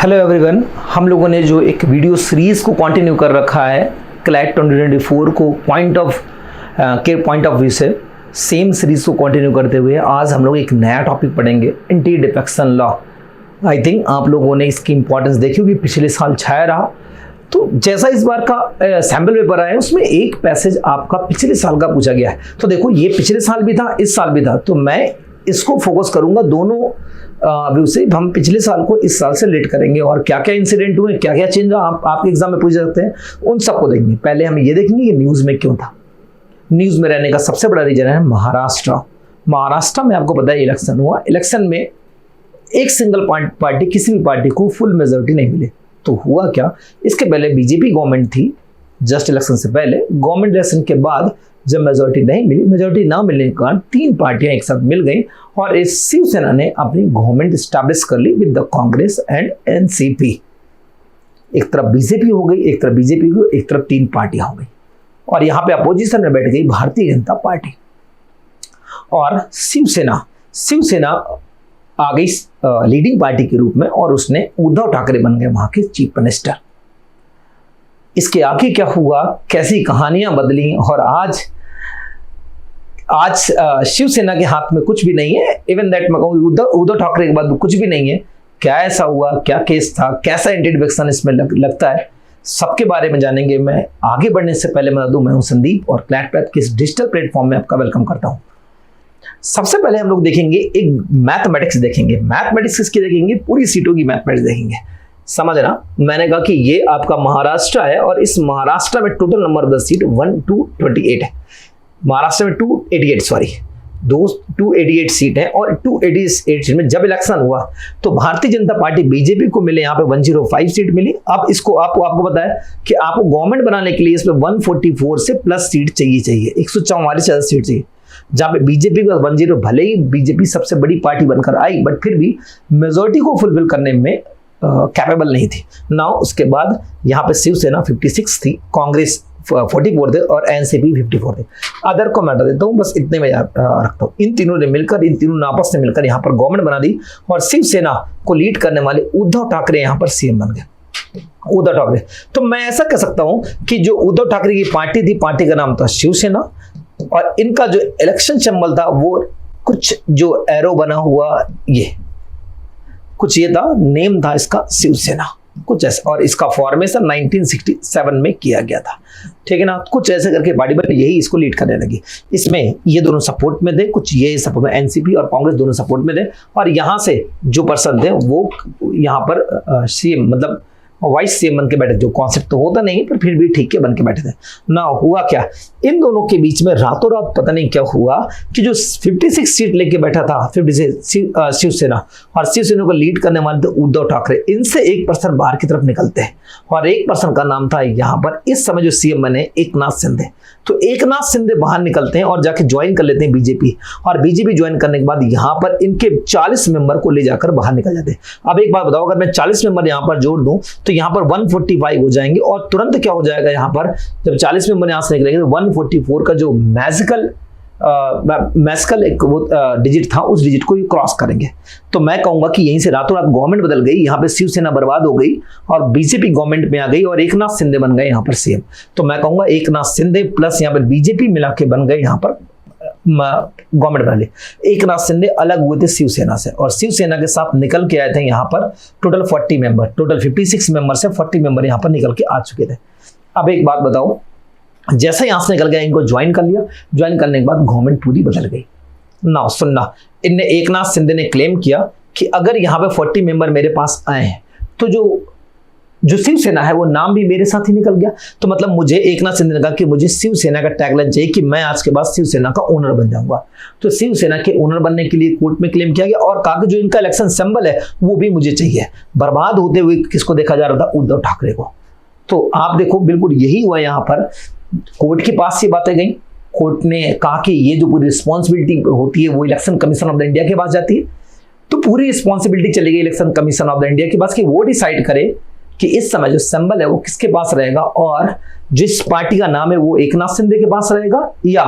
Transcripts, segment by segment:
Hello everyone, हम लोगों ने जो एक वीडियो सीरीज को कंटिन्यू कर रखा है क्लैट 2024 को पॉइंट ऑफ व्यू से, सेम सीरीज को कंटिन्यू करते हुए आज हम लोग एक नया टॉपिक पढ़ेंगे, anti defection law. I think आप लोगों ने इसकी इंपॉर्टेंस देखी होगी, पिछले साल छाया रहा। तो जैसा इस बार का सैम्पल पेपर आया है उसमें एक पैसेज आपका पिछले साल का पूछा गया है। तो देखो, ये पिछले साल भी था, इस साल भी था, तो मैं इसको फोकस करूंगा दोनों व्यू से। हम पिछले साल को इस साल से रिलेट करेंगे और क्या क्या इंसिडेंट हुए, क्या क्या चेंज आपके एग्जाम में पूछ सकते हैं, उन सबको देखेंगे। पहले हम ये देखेंगे कि न्यूज़ में क्यों था। न्यूज़ में रहने का सबसे बड़ा रीजन है महाराष्ट्र में आपको पता है इलेक्शन हुआ। इलेक्शन में एक सिंगल पार्टी, किसी भी पार्टी को फुल मेजोरिटी नहीं मिली। तो हुआ क्या, इसके पहले बीजेपी गवर्नमेंट थी, जस्ट इलेक्शन से पहले। गवर्नमेंट इलेक्शन के बाद जब मेजोरिटी नहीं मिली, मेजोरिटी ना मिलने के कारण तीन पार्टियां एक साथ मिल गई और इस शिवसेना ने अपनी गवर्नमेंट स्टैब्लिश कर ली with the Congress and NCP. एक तरफ बीजेपी हो गई, एक तरफ बीजेपी हो, एक तरफ तीन पार्टियां हो गई और यहाँ पे अपोजिशन में बैठ गई भारतीय जनता पार्टी और शिवसेना आ गई लीडिंग पार्टी के रूप में और उसने उद्धव ठाकरे बन गए वहां के चीफ मिनिस्टर। इसके आगे क्या हुआ, कैसी कहानियां बदली और आज शिवसेना के हाथ में कुछ भी नहीं है। इवन दैट मैं कहूँ उद्धव ठाकरे के बाद कुछ भी नहीं है। क्या ऐसा हुआ, क्या केस था, कैसा एंटी डिफेक्शन इसमें लगता है, सबके बारे में जानेंगे। मैं आगे बढ़ने से पहले बता दूं, मैं हूं संदीप और क्लैट के इस डिजिटल प्लेटफॉर्म में आपका वेलकम करता हूं। सबसे पहले हम लोग देखेंगे एक मैथमेटिक्स देखेंगे। मैथमेटिक्स किसकी देखेंगे, पूरी सीटों की मैथमेटिक्स देखेंगे। समझना, मैंने कहा कि ये आपका महाराष्ट्र है और इस महाराष्ट्र में total number of the seat 1228 है। महाराष्ट्र में 288 सीट है और 288 सीट में जब इलेक्शन हुआ तो भारतीय जनता पार्टी बीजेपी को मिले यहाँ पे 105 सीट मिली। अब इसको आपको पता है कि आपको गवर्नमेंट बनाने के लिए इसमें 144 से प्लस सीट चाहिए 144 सीट चाहिए, जहां पे बीजेपी का 10, भले ही बीजेपी सबसे बड़ी पार्टी बनकर आई बट फिर भी मेजोरिटी को फुलफिल करने में कैपेबल नहीं थी। नाउ उसके बाद यहाँ पे शिवसेना 56 थी, कांग्रेस 44 थे और एनसीपी 54 थे। अदर को मैं हटा देता हूँ, बस इतने में रखता हूँ। इन तीनों ने आपस में मिलकर यहाँ पर गवर्नमेंट बना दी और शिवसेना को लीड करने वाले उद्धव ठाकरे यहाँ पर सीएम बन गए। उद्धव ठाकरे, तो मैं ऐसा कह सकता हूँ कि जो उद्धव ठाकरे की पार्टी थी, पार्टी का नाम था शिवसेना और इनका जो इलेक्शन सिंबल था वो कुछ जो एरो बना हुआ, ये कुछ ये था, नेम था इसका शिवसेना, कुछ ऐसा। और इसका फॉर्मेशन 1967 में किया गया था, ठीक है ना। कुछ ऐसे करके पार्टी बन यही इसको लीड करने लगी। इसमें ये दोनों सपोर्ट में थे, कुछ ये सपोर्ट में, एनसीपी और कांग्रेस दोनों सपोर्ट में थे और यहाँ से जो पर्सन थे वो यहाँ पर सीएम मतलब वाइस सीएम बन के बैठे। जो कॉन्सेप्ट तो होता नहीं पर फिर भी ठीक है बन के बैठे थे ना। हुआ क्या, इन दोनों के बीच में रातों रात पता नहीं क्या हुआ कि जो 56 सीट लेके बैठा था 56 शिवसेना और शिवसेना को लीड करने वाले थे उद्धव ठाकरे, इनसे एक पर्सन बाहर की तरफ निकलते हैं और एक पर्सन का नाम था यहाँ पर इस समय जो सीएम बने एकनाथ शिंदे। तो एकनाथ शिंदे बाहर निकलते हैं और जाके ज्वाइन कर लेते हैं बीजेपी और बीजेपी ज्वाइन करने के बाद यहाँ पर इनके 40 मेंबर को ले जाकर बाहर निकल जाते हैं। अब एक बात बताओ, अगर मैं 40 मेंबर यहाँ पर जोड़ दूं तो यहाँ पर 145 हो जाएंगे और तुरंत क्या हो जाएगा, यहाँ पर जब 40 मेंबर यहाँ से निकलेंगे तो 144 का जो मैजिकल एक वो डिजिट था उस डिजिट को ये क्रॉस करेंगे। तो मैं कहूंगा कि यहीं से रातों रात गवर्नमेंट बदल गई, यहाँ पे शिवसेना बर्बाद हो गई और बीजेपी गवर्नमेंट में आ गई और एकनाथ शिंदे बन गए यहाँ पर सीएम। तो मैं कहूंगा एकनाथ शिंदे प्लस यहाँ पर बीजेपी मिला के बन गए यहाँ पर गवर्नमेंट बना ली। एकनाथ शिंदे अलग हुए थे शिवसेना से और शिवसेना के साथ निकल के आए थे यहाँ पर टोटल 40 मेंबर, टोटल 56 मेंबर से 40 मेंबर यहाँ पर निकल के आ चुके थे। अब एक बात बताओ, जैसे यहां से निकल गया इनको ज्वाइन कर लिया, ज्वाइन करने के बाद गवर्नमेंट पूरी बदल गई ना। सुनना, इनने एकनाथ शिंदे ने क्लेम किया कि अगर यहाँ पे 40 मेंबर मेरे पास आए हैं तो जो शिवसेना है वो नाम भी मेरे साथ ही निकल गया। तो मतलब मुझे एकनाथ शिंदे ने कहा कि मुझे शिवसेना का टैगलाइन चाहिए कि मैं आज के बाद शिवसेना का ओनर बन जाऊंगा। तो शिवसेना के ओनर बनने के लिए कोर्ट में क्लेम किया गया और कहा कि जो इनका इलेक्शन सिंबल है वो भी मुझे चाहिए। बर्बाद होते हुए किसको देखा जा रहा था, उद्धव ठाकरे को। तो आप देखो बिल्कुल यही हुआ, यहाँ पर कोर्ट के पास ये बातें गई, कोर्ट ने कहा कि ये जो पूरी रिस्पॉन्सिबिलिटी होती है वो election commission of the India के पास जाती है। तो पूरी रिस्पॉन्सिबिलिटी चली गई election commission of the India के पास कि वो डिसाइड करे कि इस समय जो सिंबल है वो किसके पास रहेगा और जिस पार्टी का नाम है वो एकनाथ शिंदे के पास रहेगा या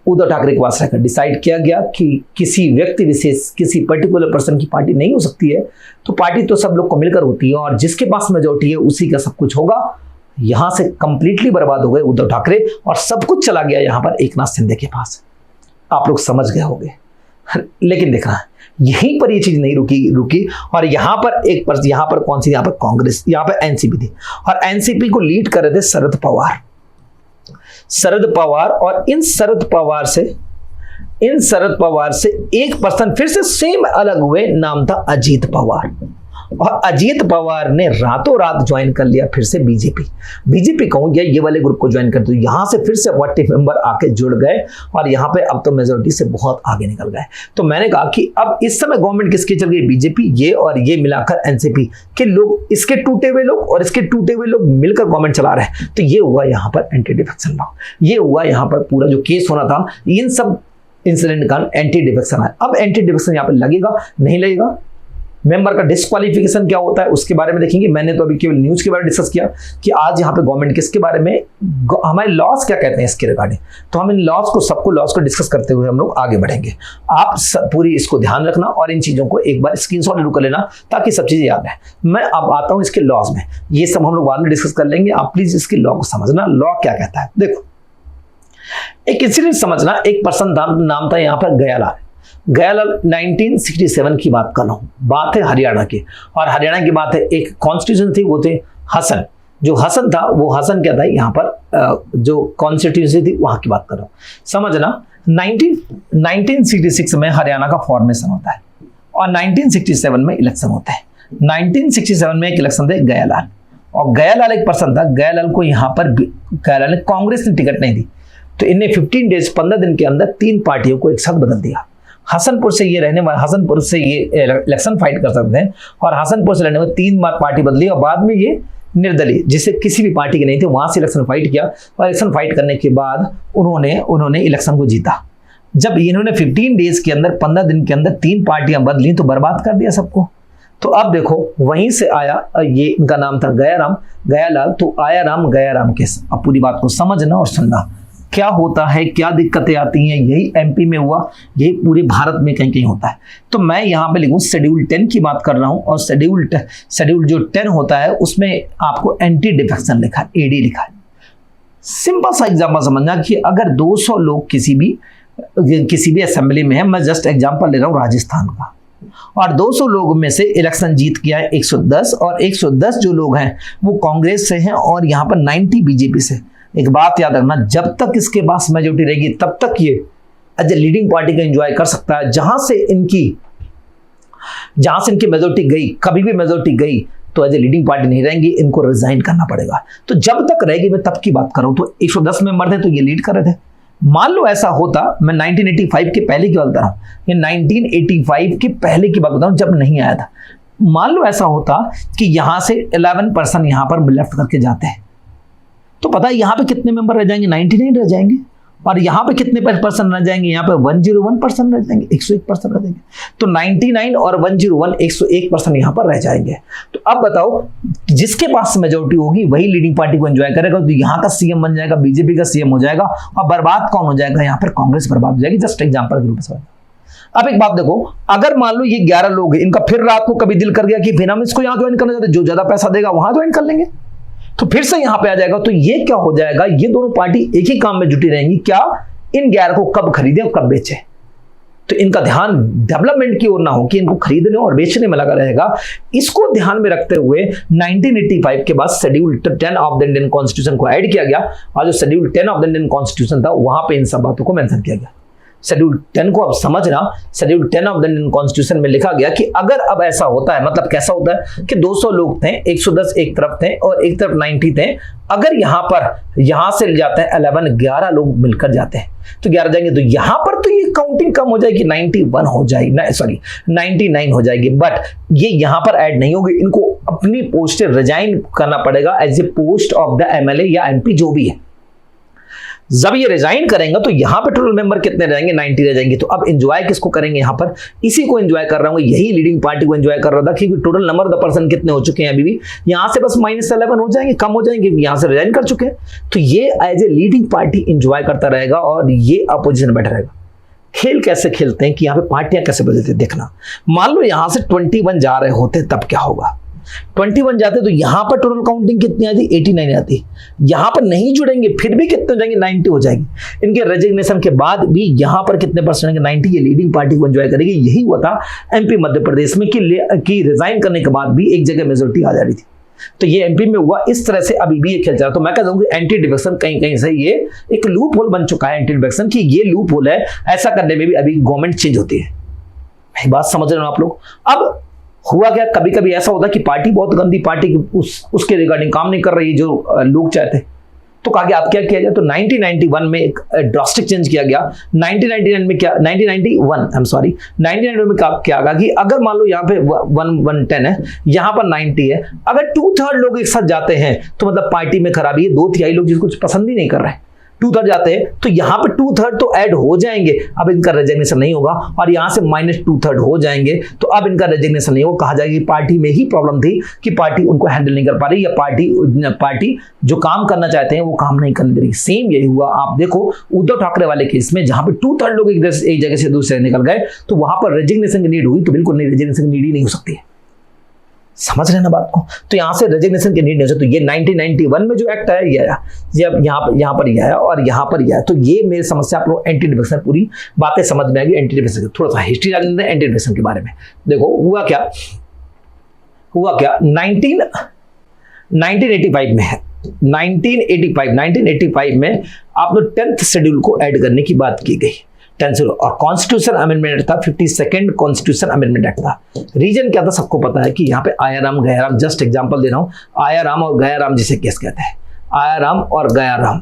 उद्धव ठाकरे के पास रहकर डिसाइड किया गया कि किसी व्यक्ति विशेष, किसी पर्टिकुलर पर्सन की पार्टी नहीं हो सकती है, तो पार्टी तो सब लोग को मिलकर होती है और जिसके पास मेजोरिटी है उसी का सब कुछ होगा। यहां से कंप्लीटली बर्बाद हो गए उद्धव ठाकरे और सब कुछ चला गया यहां पर एकनाथ शिंदे के पास। आप लोग समझ गए होंगे। लेकिन देखना यहीं पर ये चीज नहीं रुकी और यहां पर यहां पर कौन सी, यहां पर कांग्रेस, यहां पर एनसीपी थी और एनसीपी को लीड कर रहे थे शरद पवार। और इन शरद पवार से एक पर्सन फिर से सेम अलग हुए, नाम था अजीत पवार। और अजीत पवार ने रातों रात ज्वाइन कर लिया फिर से बीजेपी कहूं या ये वाले ग्रुप को ज्वाइन कर दिया। यहां से फिर से 40 मेंबर आके जुड़ गए और यहां पे अब तो मेजोरिटी से बहुत आगे निकल गए। तो मैंने कहा कि अब इस समय गवर्नमेंट किसकी चल गई, बीजेपी, ये और ये मिलाकर एनसीपी के लोग, इसके टूटे हुए लोग और इसके टूटे हुए लोग मिलकर गवर्नमेंट चला रहे हैं। तो ये हुआ यहां पर एंटी डिफेक्शन लॉ, ये हुआ यहां पर पूरा जो केस होना था, इन सब इंसिडेंट का एंटी डिफेक्शन है। अब एंटी डिफेक्शन यहां पर लगेगा नहीं लगेगा, मेंबर का डिस्क्वालिफिकेशन क्या होता है उसके बारे में देखेंगे। मैंने तो अभी केवल न्यूज के बारे में डिस्कस किया कि आज यहाँ पे गवर्नमेंट किसके बारे में, हमारे लॉस क्या कहते हैं इसके रिगार्डिंग। तो हम इन लॉस को डिस्कस करते हुए हम लोग आगे बढ़ेंगे। आप पूरी इसको ध्यान रखना और इन चीजों को एक बार स्क्रीनशॉट जरूर कर लेना ताकि सब चीजें याद रहे। मैं अब आता हूँ इसके लॉस में, ये सब हम लोग बाद में डिस्कस कर लेंगे। आप प्लीज इसके लॉ को समझना, लॉ क्या कहता है। देखो एक इंसिडेंट समझना, एक पर्सन नाम था यहाँ पर गयालाल 1967 की बात कर रहा हूं, बात है हरियाणा की, और हरियाणा की बात है, एक कॉन्स्टिट्यूशन थी, वो थे हसन। जो हसन था वो हसन क्या था, यहाँ पर जो कॉन्स्टिट्यूंसी थी वहां की बात कर रहा हूं। समझना 1966 में हरियाणा का फॉर्मेशन होता है और 1967 में इलेक्शन होता है। 1967 में एक इलेक्शन थे गयालाल, और गयालाल एक पर्सन था, गयालाल को यहाँ पर गयालाल ने कांग्रेस ने टिकट नहीं दी, तो इनने 15 दिन के अंदर 3 पार्टियों को एक साथ बदल दिया। हसनपुर से ये रहने वाले, हसनपुर से ये इलेक्शन फाइट कर सकते हैं और हसनपुर से रहने वाले 3 बार पार्टी बदली और बाद में ये निर्दलीय, जिसे किसी भी पार्टी के नहीं थे, वहां से इलेक्शन फाइट किया और इलेक्शन फाइट करने के बाद उन्होंने इलेक्शन को जीता। जब इन्होंने 15 डेज के अंदर, 15 दिन के अंदर 3 पार्टियां बदली तो बर्बाद कर दिया सबको। तो अब देखो वहीं से आया, ये इनका नाम था गयालाल, तो आया राम गयाराम केस। अब पूरी बात को समझना और सुनना, क्या होता है, क्या दिक्कतें आती हैं, यही एमपी में हुआ, यही पूरे भारत में कहीं कहीं होता है। तो मैं यहाँ पे लिखूं शेड्यूल 10 की बात कर रहा हूँ और शेड्यूल जो 10 होता है उसमें आपको एंटी डिफेक्शन लिखा है, एडी लिखा है। सिंपल सा एग्जाम्पल समझना कि अगर 200 लोग किसी भी असेंबली में है, मैं जस्ट एग्जाम्पल ले रहा हूँ राजस्थान का, और 200 लोगों में से इलेक्शन जीत किया है 110, और 110 जो लोग हैं वो कांग्रेस से हैं और यहाँ पर 90 बीजेपी से। एक बात याद रखना, जब तक इसके पास मेजोरिटी रहेगी तब तक ये एज ए लीडिंग पार्टी का एंजॉय कर सकता है। जहां से इनकी मेजोरिटी गई, कभी भी मेजोरिटी गई तो एज ए लीडिंग पार्टी नहीं रहेंगी, इनको रिजाइन करना पड़ेगा। तो जब तक रहेगी, मैं तब की बात कर रहा हूं, तो 110 मेंबर थे तो ये लीड कर रहे थे। मान लो ऐसा होता, मैं 1985 के पहले की बात बता रहा हूं, ये 1985 के पहले की बात बताऊं जब नहीं आया था। मान लो ऐसा होता कि यहां से 11 पर्सन यहां पर लेफ्ट करके जाते हैं, तो पता है यहाँ पे कितने मेंबर रह जाएंगे, 99 रह जाएंगे, और यहाँ पे कितने पर्सन रह जाएंगे, यहाँ पे 101 पर्सन रह जाएंगे, 101 पर्सन रह जाएंगे। तो 99 और 101, 101 पर्सन यहाँ पर रह जाएंगे। तो अब बताओ, जिसके पास मेजोरिटी होगी वही लीडिंग पार्टी को एंजॉय करेगा, तो यहाँ का सीएम बन जाएगा, बीजेपी का सीएम हो जाएगा, और बर्बाद कौन हो जाएगा, यहाँ पर कांग्रेस बर्बाद हो जाएगी। जस्ट एग्जाम्पल के रूप में। अब एक बात देखो, अगर मान लो ये 11 लोग हैं, इनका फिर रात को कभी दिल कर गया कि फिर हम इसको यहाँ ज्वाइन करना चाहते, जो ज्यादा पैसा देगा वहां ज्वाइन कर लेंगे, तो फिर से यहां पे आ जाएगा। तो ये क्या हो जाएगा, ये दोनों पार्टी एक ही काम में जुटी रहेंगी, क्या इन 11 को कब खरीदे और कब बेचे। तो इनका ध्यान डेवलपमेंट की ओर ना हो कि इनको खरीदने और बेचने में लगा रहेगा। इसको ध्यान में रखते हुए 1985 के बाद schedule 10 of the Indian constitution को ऐड किया गया, और जो schedule 10 of the Indian constitution था वहां पे इन सब बातों को मेंशन किया गया। शेड्यूल 10 को अब समझना, schedule 10 of the Indian constitution में लिखा गया कि अगर अब ऐसा होता है, मतलब कैसा होता है कि 200 लोग थे, 110 एक तरफ थे और एक तरफ 90 थे, अगर यहां से जाते हैं 11 लोग मिलकर जाते हैं तो 11 जाएंगे, तो यहां पर तो ये काउंटिंग कम हो जाएगी, 91 हो जाएगी, 99 हो जाएगी, बट ये यहां पर ऐड नहीं होगी। इनको अपनी पोस्ट रिजाइन करना पड़ेगा as a post of the MLA या एमपी जो भी है। जब ये रिजाइन करेंगे तो यहाँ पे टोटल मेंबर कितने रहेंगे, 90 रह जाएंगे। तो अब एंजॉय किसको करेंगे, यहाँ पर इसी को एंजॉय कर रहा हूँ, यही लीडिंग पार्टी को एंजॉय कर रहा था, क्योंकि total number of the person कितने हो चुके हैं अभी भी, यहाँ से बस -11 हो जाएंगे, कम हो जाएंगे, यहाँ से रिजाइन कर चुके हैं। तो ये as a leading party enjoy करता रहेगा और ये अपोजिशन बैठा रहेगा। खेल कैसे खेलते हैं कि यहाँ पे पार्टियां कैसे बदलती है, देखना। मान लो यहाँ से 21 जा रहे होते तब क्या होगा, 21 जाते तो यहाँ पर टोटल काउंटिंग कितनी आती, 89 आती। यहाँ पर नहीं जुड़ेंगे फिर भी कितने हो जाएंगे, 90 हो जाएंगे। इनके रेजिग्नेशन के बाद भी यहाँ पर कितने परसेंट होंगे, 90। ये लीडिंग पार्टी को एंजॉय करेगी। यही हुआ था एमपी मध्य प्रदेश में कि रिजाइन करने के बाद भी एक जगह मेजोरिटी आ जा रही थी। तो ये एमपी में हुआ। इस तरह से अभी भी ये खेल चल रहा है। तो मैं कहता हूँ कि एंटी डिफेक्शन कहीं कहीं से ये एक लूप होल बन चुका है, एंटी डिफेक्शन की ये लूप होल है। ऐसा करने में भी अभी गवर्नमेंट चेंज होती है। बात समझ रहे हो आप लोग। अब हुआ क्या, कभी कभी ऐसा होता है कि पार्टी बहुत गंदी पार्टी उसके रिगार्डिंग काम नहीं कर रही जो लोग चाहते, तो कहा गया अब क्या किया जाए। तो 1991 में एक ड्रास्टिक चेंज किया गया। 1999 में क्या, 1991 में क्या कहा कि अगर मान लो यहाँ पे 110 है, यहाँ पर 90 है, अगर 2/3 लोग एक साथ जाते हैं तो मतलब पार्टी में खराबी है। 2/3 लोग जिसको कुछ पसंद ही नहीं कर रहे हैं, 2/3 जाते हैं, तो यहाँ पे 2/3 तो ऐड हो जाएंगे। अब इनका रेजिग्नेशन नहीं होगा और यहाँ से -2/3 हो जाएंगे, तो अब इनका रेजिग्नेशन नहीं होगा। कहा जाएगा कि पार्टी में ही प्रॉब्लम थी कि पार्टी उनको हैंडल नहीं कर पा रही, या पार्टी जो काम करना चाहते हैं वो काम नहीं करने दे रही। सेम यही हुआ। आप देखो उद्धव ठाकरे वाले केस में, जहां पे 2/3 लोग एक जगह से दूसरे निकल गए, तो वहां पर रेजिग्नेशन की नीड हुई, तो बिल्कुल नहीं, रेजिग्नेशन की नीड ही नहीं हो सकती है। समझ रहे ना बात को। तो यहां से रेजिग्नेशन की नीड नहीं हो सकती। तो ये 1991 में जो एक्ट आया, ये आया, जब यहाँ पर ये आया और यहाँ पर ये आया। तो ये मेरी समस्या, आप लोग एंटी डिफेक्शन पूरी बातें समझ में आएगी। एंटी डिफेक्शन थोड़ा सा हिस्ट्री जान लेते हैं एंटी डिफेक्शन के बारे में। देखो हुआ क्या 1985 में है। 1985 में आप लोग 10th शेड्यूल को ऐड करने की बात की गई। 10 और कॉन्स्टिट्यूशन अमेंडमेंट था, 52nd कॉन्स्टिट्यूशन अमेंडमेंट एक्ट था। रीजन क्या था सबको पता है कि यहाँ पे आयाराम गयाराम, जस्ट एग्जांपल दे रहा हूँ, आयाराम और गयाराम जिसे केस कहते हैं, आयाराम और गयाराम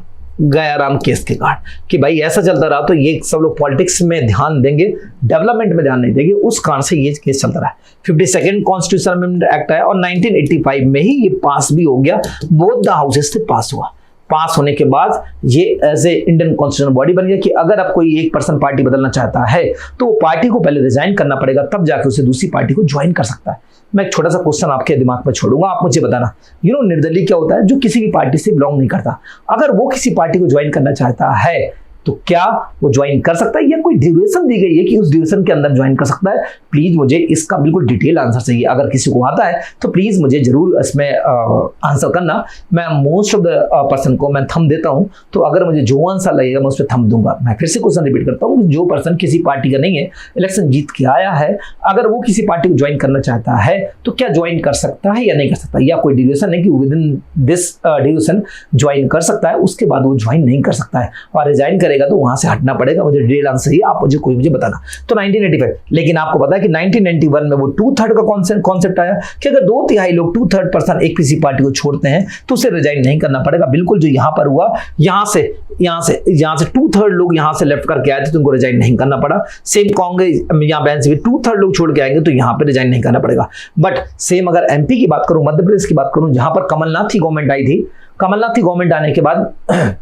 केस के कारण कि भाई ऐसा चलता रहा तो ये सब लोग पॉलिटिक्स में ध्यान देंगे, डेवलपमेंट में ध्यान नहीं देंगे, उस कारण से ये केस चलता रहा। 52nd कॉन्स्टिट्यूशन अमेंडमेंट एक्ट आया और 1985 में ही ये पास भी हो गया, बोथ द हाउसेस से पास हुआ। पास होने के बाद ये as a Indian constitutional body बन गया कि अगर अब कोई एक पर्सन पार्टी बदलना चाहता है तो वो पार्टी को पहले रिजाइन करना पड़ेगा, तब जाके उसे दूसरी पार्टी को ज्वाइन कर सकता है। मैं एक छोटा सा क्वेश्चन आपके दिमाग में छोड़ूंगा, आप मुझे बताना। निर्दलीय क्या होता है, जो किसी भी पार्टी से बिलोंग नहीं करता, अगर वो किसी पार्टी को ज्वाइन करना चाहता है तो क्या वो ज्वाइन कर सकता है, या कोई ड्यूरेशन दी गई है कि उस ड्यूरेशन के अंदर ज्वाइन कर सकता है? प्लीज मुझे इसका बिल्कुल डिटेल आंसर चाहिए। अगर किसी को आता है तो प्लीज मुझे जरूर इसमें आंसर करना। मैं मोस्ट ऑफ द पर्सन को मैं थंब देता हूं, तो अगर मुझे जो आंसर लगेगा मैं उस पर थंब दूंगा। मैं फिर से क्वेश्चन रिपीट करता हूं, जो पर्सन किसी पार्टी का नहीं है, इलेक्शन जीत के आया है, अगर वो किसी पार्टी को ज्वाइन करना चाहता है तो क्या ज्वाइन कर सकता है या नहीं कर सकता, या कोई ड्यूरेशन है कि with in this duration join कर सकता है, उसके बाद वो ज्वाइन नहीं कर सकता है और रिजाइन करेगा तो वहां से हटना पड़ेगा। मुझे डिटेल आंसर ही आप मुझे बताना। तो 1985, लेकिन आपको पता है कि 1991 में वो 2/3 का कॉन्सेप्ट आया कि अगर 2/3 लोग 2/3 पर्सन एक किसी पार्टी को छोड़ते हैं तो उसे रिजाइन नहीं करना पड़ेगा। बिल्कुल जो यहां पर हुआ, यहां से 2/3 लोग यहां से लेफ्ट करके आए थे तो उनको रिजाइन नहीं करना पड़ा। सेम कांग्रेस यहां बैन से 2/3 लोग छोड़ के आएंगे तो यहां पे रिजाइन नहीं करना पड़ेगा। बट सेम अगर एमपी की बात करूं, मध्य प्रदेश की बात करूं, जहां पर कमलनाथ की गवर्नमेंट आई थी, कमलनाथ की गवर्नमेंट आने के बाद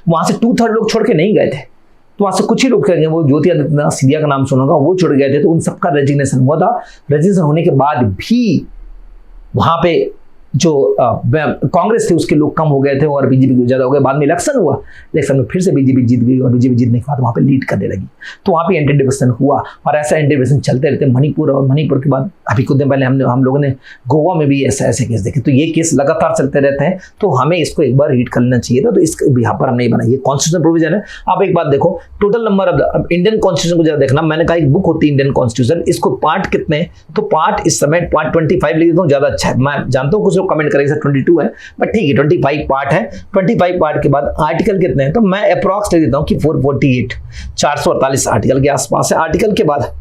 वहां से 2/3 लोग छोड़ के नहीं गए थे, तो वहां से कुछ ही लोग कहेंगे, वो ज्योति आदित्यनाथ सिंधिया का नाम सुनोगा, वो छोड़ गए थे, तो उन सबका रेजिग्नेशन हुआ था। रेजिग्नेशन होने के बाद भी वहां पे जो कांग्रेस थी उसके लोग कम हो गए थे और बीजेपी ज्यादा हो गए। बाद में इलेक्शन हुआ, इलेक्शन में फिर से बीजेपी जीत गई और बीजेपी जीतने के बाद वहां पे लीड करने लगी, तो वहां पे एंटी डिफेक्शन हुआ और ऐसा एंटी डिफेक्शन चलते रहते। मणिपुर और मणिपुर के बाद अभी कुछ दिन पहले हम लोगों ने गोवा में भी ऐसे केस देखे। तो ये केस लगातार चलते रहते हैं, तो हमें इसको एक बार रीड कर लेना चाहिए था। तो इस यहाँ पर हम नहीं बनाई, ये कॉन्स्टिट्यूशन प्रोविजन है। आप एक बात देखो, total number of Indian constitution को जरा देखना। मैंने कहा एक बुक होती है इंडियन कॉन्स्टिट्यूशन, इसको पार्ट कितने, तो पार्ट इस समय पार्ट 25 लिख देता हूँ, ज्यादा अच्छा है। मैं जानता हूँ कुछ लोग कमेंट करेंगे 22 है, बट ठीक है 25 पार्ट है। 25 पार्ट के बाद आर्टिकल कितने हैं, तो मैं अप्रॉक्स ले देता हूं कि 448 448 आर्टिकल के आसपास है। आर्टिकल के बाद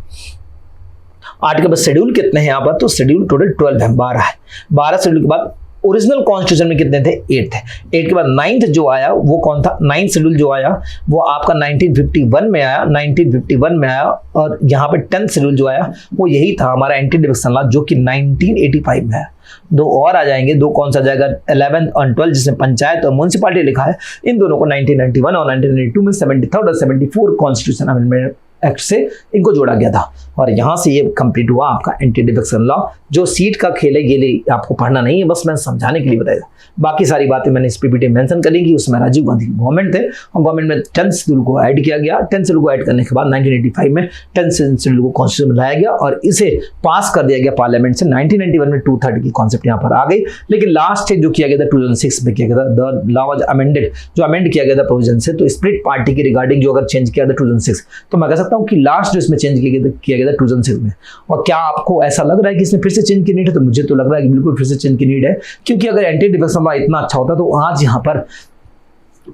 शेड्यूल कितने हैं यहाँ पर, तो शेड्यूल टोटल 12 है, 12 है। 12 शेड्यूल के बाद ओरिजिनल कॉन्स्टिट्यूशन में कितने थे? 8 थे। 8 के बाद 9th जो आया वो कौन था? 9th शेड्यूल जो आया वो आपका 1951 में आया, 1951 में आया। और यहाँ पे 10th शेड्यूल जो आया वो यही था हमारा एंटी डिफेक्शन लॉ, जो कि 1985 में है। दो और आ जाएंगे, दो कौन सा जाएगा? 11th और 12th, जिसमें पंचायत और म्युनिसिपैलिटी लिखा है। इन दोनों को 1991 और 1992 में 73rd और 74 कॉन्स्टिट्यूशन अमेंडमेंट एक्ट से इनको जोड़ा गया था। और यहाँ से ये कंप्लीट हुआ आपका एंटी डिफेक्शन लॉ। जो सीट का खेल है ये लिए आपको पढ़ना नहीं है, बस मैं समझाने के लिए बताया। बाकी सारी बातें मैंने इस पीपीटी में मेंशन करी कि उसमें राजीव गांधी गवर्नमेंट थे और गवर्नमेंट में 10th शेड्यूल को ऐड किया गया। 10th शेड्यूल को ऐड करने के बाद 1985 में 10th शेड्यूल को कॉन्स्टिट्यूशन में लाया गया और इसे पास कर दिया गया पार्लियामेंट से। 1991 में 2/3 की कॉन्सेप्ट यहाँ पर आ गई, लेकिन लास्ट जो किया गया था 2006 में किया गया था। द लॉ वाज अमेंडेड, जो अमेंड किया गया था प्रोविजन से। तो स्प्लिट पार्टी के रिगार्डिंग जो अगर चेंज किया था 2006, तो मैं कह सकता हूँ कि लास्ट जो इसमें चेंज किया गया था 2006 में। और क्या आपको ऐसा लग रहा है कि इसमें फिर से चेंज की नीड है? तो मुझे तो लग रहा है कि बिल्कुल फिर से चेंज की नीड है, क्योंकि अगर एंटी डिफेक्शन लॉ इतना अच्छा होता तो आज यहाँ पर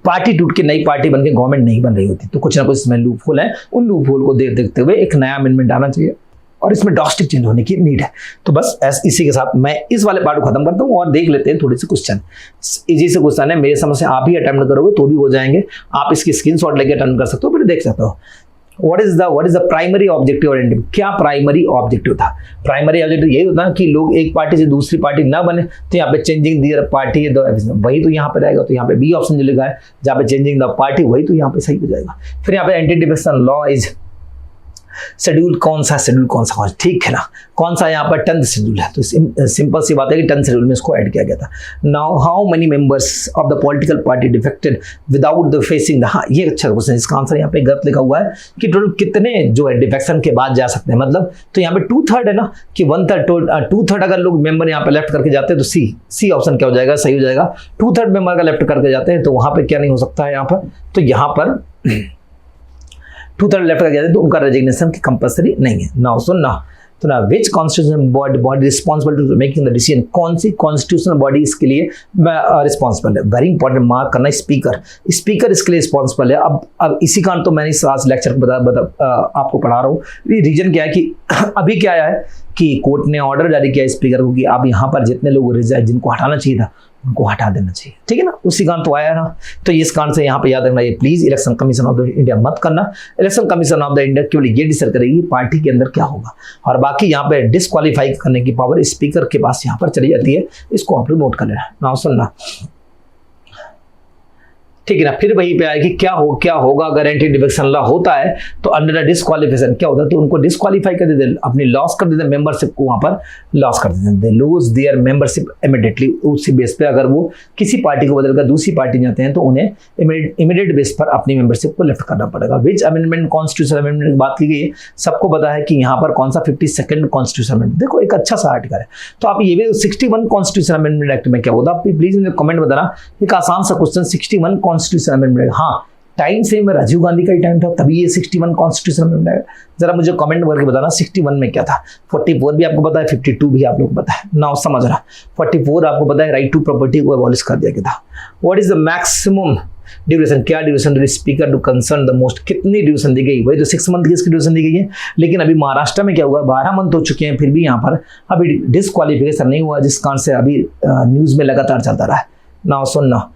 पार्टी टूट के नई पार्टी बनके गवर्नमेंट नहीं बन रही होती। तो कुछ ना कुछ इसमें लूप होल है, उन लूप होल को देखते हुए एक नया अमेंडमेंट आना चाहिए और इसमें ड्रास्टिक चेंज होने की नीड है। तो बस इसी के साथ मैं इस वाले पार्ट को खत्म करता हूँ और देख लेते हैं थोड़े से क्वेश्चन। इजी से क्वेश्चन है, मेरे समझ से आप ही अटेम्प्ट करोगे तो भी हो जाएंगे। आप इसकी स्क्रीनशॉट लेके अटेम्प्ट कर सकते हो, फिर देख सकते हो। What is the primary objective और एंड? क्या प्राइमरी ऑब्जेक्टिव था? प्राइमरी ऑब्जेक्टिव यही होता है कि लोग एक पार्टी से दूसरी पार्टी ना बने। तो यहाँ पे चेंजिंग द पार्टी वही तो यहाँ पे रहेगा। तो यहाँ पे बी ऑप्शन जो लिखा है, जहाँ पे चेंजिंग द पार्टी, वही तो यहाँ पे सही हो जाएगा। फिर यहाँ पे anti defection law is schedule कौन सा? शेड्यूल कौन सा? ठीक है ना, कौन सा? यहाँ पर 10th शेड्यूल है। तो सिंपल सी बात है कि 10th शेड्यूल में इसको ऐड किया गया था। Now how many members of the political party defected without the facing the, हाँ ये अच्छा क्वेश्चन है। इसका आंसर यहाँ पे गलत लिखा हुआ है कि टोटल कितने जो है डिफेक्शन के बाद जा सकते हैं, मतलब तो यहाँ पे 2/3 है ना, कि 1/3 2/3 अगर लोग मेंबर यहाँ पे लेफ्ट करके जाते हैं तो सी ऑप्शन क्या हो जाएगा? सही हो जाएगा। 2/3 मेंबर का लेफ्ट करके जाते हैं तो वहां पे क्या नहीं हो सकता है यहाँ पर? तो यहाँ पर 2/3 लेफ्ट का गया तो उनका रेजिग्नेशन की कंपलसरी नहीं है। नाउ सुनना, तो ना which constitution body responsible to making the decision? कौन सी कॉन्स्टिट्यूशनल बॉडी इसके लिए रिस्पॉन्सिबल है? वेरी इंपॉर्टेंट, मार्क करना। स्पीकर इसके लिए रिस्पॉन्सिबल है। अब इसी कारण तो मैंने इस आज लेक्चर आपको पढ़ा रहा हूँ। रीजन क्या है कि अभी क्या आया है कि कोर्ट ने ऑर्डर जारी किया स्पीकर को कि अब यहाँ पर जितने लोग जिनको हटाना चाहिए था उनको हटा देना चाहिए, ठीक है ना। उसी कारण तो आया ना। तो इस कारण से यहाँ पे याद रखना, ये please election commission of the India मत करना। Election commission of the India केवल ये डिसाइड करेगी पार्टी के अंदर क्या होगा, और बाकी यहाँ पे डिस्क्वालीफाई करने की पावर स्पीकर के पास यहाँ पर चली जाती है। इसको आप लोग नोट कर लेना। नाउ सुनना, ठीक है ना। फिर वहीं पे आया कि क्या होगा अगर एंटी डिफेक्शन लॉ होता है तो अंडर डिस्क्वालिफिकेशन क्या होता है? तो उनको डिस्क्वालीफाई कर देते, अपनी लॉस कर देते, मेंबरशिप को वहां पर लॉस कर देते, लूज देयर मेंबरशिप इमीडिएटली। उसी बेस पे अगर वो किसी पार्टी को बदलकर दूसरी पार्टी जाते हैं तो उन्हें इमीडिएट बेस पर अपनी मेंबरशिप को लेफ्ट करना पड़ेगा। विच अमेंडमेंट? कॉन्स्टिट्यूशन अमेंडमेंट की बात की गई है, सबको पता है कि यहाँ पर कौन सा 52nd कॉन्स्टिट्यूशन अमेंडमेंट। देखो एक अच्छा सा आर्टिकल है, तो आप ये भी 61 कॉन्स्टिट्यूशन अमेंडमेंट एक्ट में क्या होता है, आप प्लीज मुझे कमेंट बताना। एक आसान सा क्वेश्चन, 61 कॉन्स्टिट्यूशन अमेंडमेंट, हाँ टाइम सेम राजीव गांधी का ही टाइम था तभी ये 61 कॉन्स्टिट्यूशन अमेंडमेंट है। जरा मुझे कमेंट करके बताना 61 में क्या था। 44 भी आपको पता है, 52 भी आप लोग को पता है। नाउ समझना, 44 आपको पता है राइट टू प्रॉपर्टी को अबॉलिश कर दिया गया था। What is the maximum duration? क्या duration to speaker to concern the most? कितनी ड्यूरेशन दी गई? वही तो 6 मंथ की इसकी ड्यूरेशन दी गई है। लेकिन अभी महाराष्ट्र में क्या हुआ, 12 मंथ हो चुके हैं, फिर भी यहाँ पर अभी डिस्क्वालिफिकेशन नहीं हुआ, जिस कारण से अभी न्यूज में लगातार चलता रहा है। नाउ सुनना,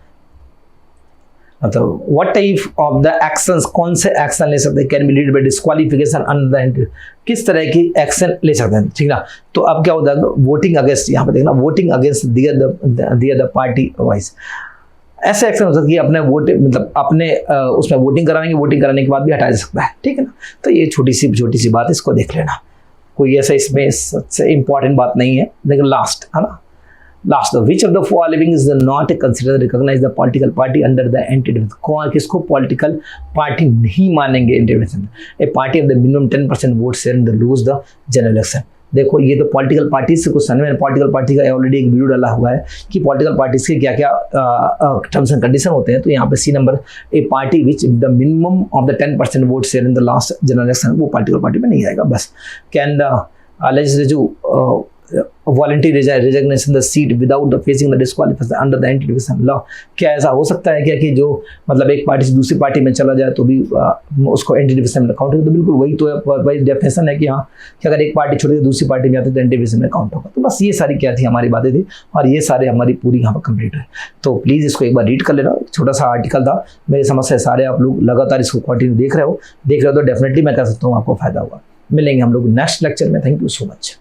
मतलब what type of the actions, कौन से एक्शन ले सकते हैं, can be lead by disqualification under the, किस तरह की एक्शन ले सकते हैं, ठीक ना। तो अब क्या होता है, वोटिंग अगेंस्ट, यहाँ पे देखना, voting against the other party wise, ऐसे एक्शन हो सकती है। अपने वोट मतलब अपने उसमें वोटिंग कराएंगे, वोटिंग कराने के बाद भी हटाया जा सकता है, ठीक है ना। तो ये छोटी सी बात है, इसको देख लेना, कोई ऐसा इसमें सबसे इंपॉर्टेंट बात नहीं है। लेकिन लास्ट है ना, last which of the following is not considered recognise the political party under the anti defection? कौन किसको पॉलिटिकल पार्टी नहीं मानेंगे anti defection? A party of the minimum 10% vote share in the loose the general election. देखो ये तो political party से question है, मैंने पॉलिटिकल पार्टी का ऑलरेडी एक वीडियो डाला हुआ है कि पॉलिटिकल पार्टीज के क्या क्या टर्म्स एंड कंडीशन होते हैं। तो यहाँ पे C number, a party which the minimum of the 10% vote share in the last general election, वो पॉलिटिकल पार्टी में नहीं आएगा। बस can the legislative voluntary resignation the seat without the facing the disqualification under the anti defection law. क्या ऐसा हो सकता है क्या कि जो मतलब एक पार्टी से दूसरी पार्टी में चला जाए तो भी उसको एंटी डिफेक्शन में काउंट होगा? तो बिल्कुल वही तो वही डेफिनेशन है कि हाँ, कि अगर एक पार्टी छोड़ के दूसरी पार्टी में आती है तो एंटी डिफेक्शन में काउंट होगा। तो बस ये सारी क्या थी हमारी बातें थी और ये सारे हमारी पूरी यहाँ पर कंप्लीट है। तो प्लीज़ इसको एक बार रीड कर लेना। छोटा सा आर्टिकल था, मेरी समझ से सारे आप लोग लगातार इसको कंटिन्यू देख रहे हो तो डेफिनेटली मैं कह सकता हूँ आपको फायदा होगा। मिलेंगे हम लोग नेक्स्ट लेक्चर में। Thank you so much.